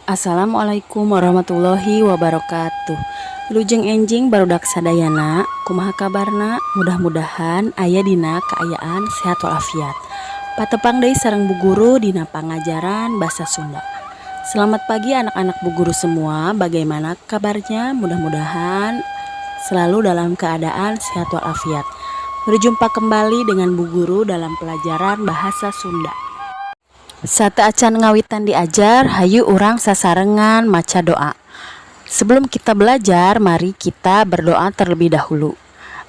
Assalamualaikum warahmatullahi wabarakatuh. Lujeng enjing barudak sadayana, kumaha kabarna? Mudah-mudahan aya dina kaayaan sehat walafiat. Patepang deui sareng Bu Guru dina pangajaran basa Sunda. Selamat pagi anak-anak Bu Guru semua. Bagaimana kabarnya? Mudah-mudahan selalu dalam keadaan sehat walafiat. Berjumpa kembali dengan Bu Guru dalam pelajaran bahasa Sunda. Sate acan ngawitan diajar, hayu urang sasarengan maca doa. Sebelum kita belajar, mari kita berdoa terlebih dahulu.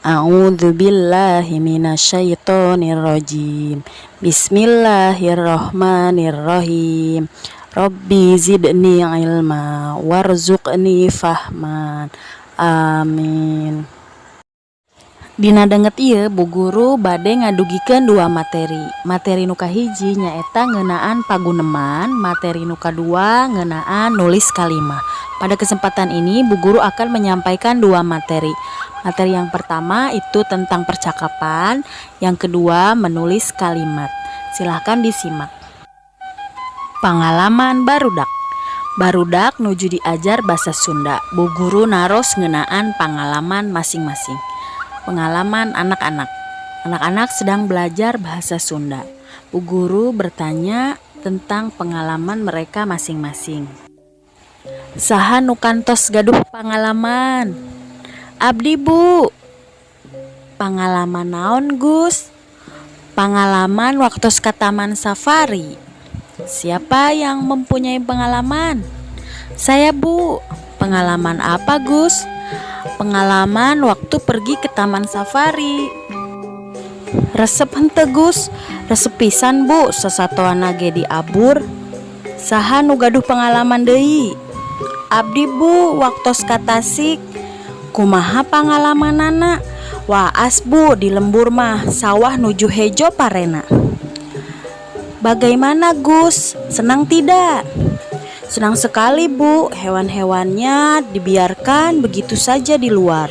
A'udzubillahi minasyaitonirrajim. Bismillahirrahmanirrahim. Rabbi zidni ilma warzuqni fahman. Amin. Dina denget ieu Bu Guru bade ngadugikeun dua materi. Materi nu kahiji nyaeta ngeunaan paguneman, materi nu kadua ngeunaan nulis kalimah. Pada kesempatan ini Bu Guru akan menyampaikan dua materi. Materi yang pertama itu tentang percakapan, yang kedua menulis kalimat. Silahkan disimak. Pengalaman barudak. Barudak nuju diajar basa Sunda. Bu Guru naros ngeunaan pengalaman masing-masing. Pengalaman anak-anak. Anak-anak sedang belajar bahasa Sunda. Bu Guru bertanya tentang pengalaman mereka masing-masing. Saha nu kantos gaduh pengalaman? Abdi Bu. Pengalaman naon Gus? Pengalaman waktu ke taman safari. Siapa yang mempunyai pengalaman? Saya Bu. Pengalaman apa Gus? Pengalaman waktu pergi ke taman safari. Resep henteu Gus? Resep pisan Bu, sasatoana ge diabur. Saha nu gaduh pengalaman deui? Abdi Bu, waktos ka Tasik. Kumaha pangalamanana? Waas Bu, di lembur mah sawah nuju hejo parena. Bagaimana Gus? Senang tidak? Senang sekali Bu, hewan-hewannya dibiarkan begitu saja di luar.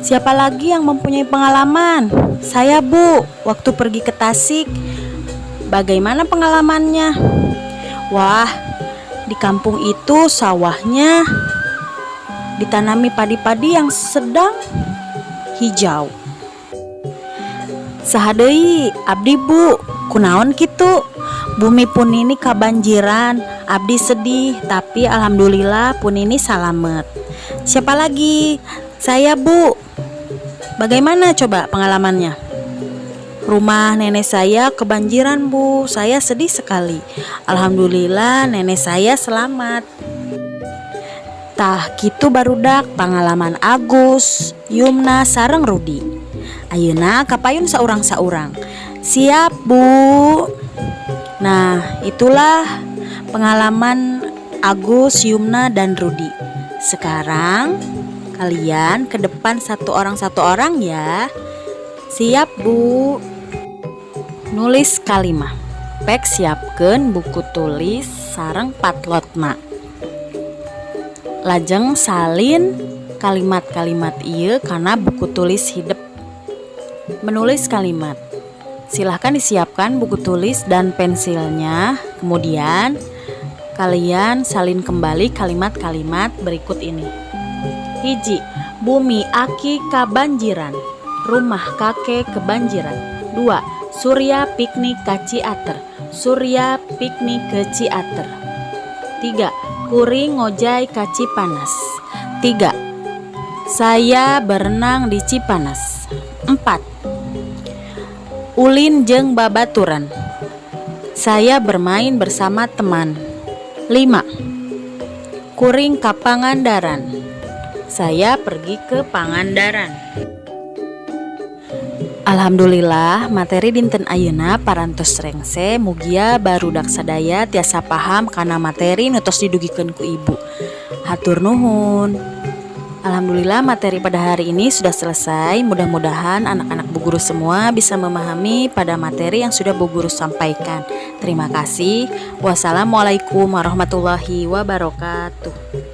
Siapa lagi yang mempunyai pengalaman? Saya Bu, waktu pergi ke Tasik. Bagaimana pengalamannya? Wah, di kampung itu sawahnya ditanami padi-padi yang sedang hijau. Saha deui? Abdi Bu, kunaon kitu? Bumi pun ini kabanjiran, abdi sedih, tapi alhamdulillah pun ini salamet. Siapa lagi? Saya Bu. Bagaimana coba pengalamannya? Rumah nenek saya kebanjiran Bu, saya sedih sekali. Alhamdulillah nenek saya selamat. Tah kitu barudak pengalaman Agus, Yumna sareng Rudi. Ayeuna kapayun saurang-saurang. Siap Bu. Nah, itulah pengalaman Agus, Yumna, dan Rudi. Sekarang kalian ke depan satu orang ya. Siap Bu. Nulis kalimah. Pek siapkeun buku tulis sareng patlotna. Lajeng salin kalimat-kalimat ieu kana buku tulis hidup. Menulis kalimat. Silahkan disiapkan buku tulis dan pensilnya. Kemudian kalian salin kembali kalimat-kalimat berikut ini. Hiji, bumi aki kabanjiran, rumah kakek kebanjiran. 2, Surya piknik ka Ciater, Surya piknik ke Ciater. 3, kuring ngojay ka Cipanas. 3, saya berenang di Cipanas. 4, ulin jeung babaturan. Saya bermain bersama teman. 5, kuring ka Pangandaran. Saya pergi ke Pangandaran. Alhamdulillah materi dinten ayeuna parantos rengse mugia barudak sadaya tiasa paham kana materi nu tos didugikeun ku ibu. Hatur nuhun. Alhamdulillah materi pada hari ini sudah selesai. Mudah-mudahan anak-anak Bu Guru semua bisa memahami pada materi yang sudah Bu Guru sampaikan. Terima kasih. Wassalamualaikum warahmatullahi wabarakatuh.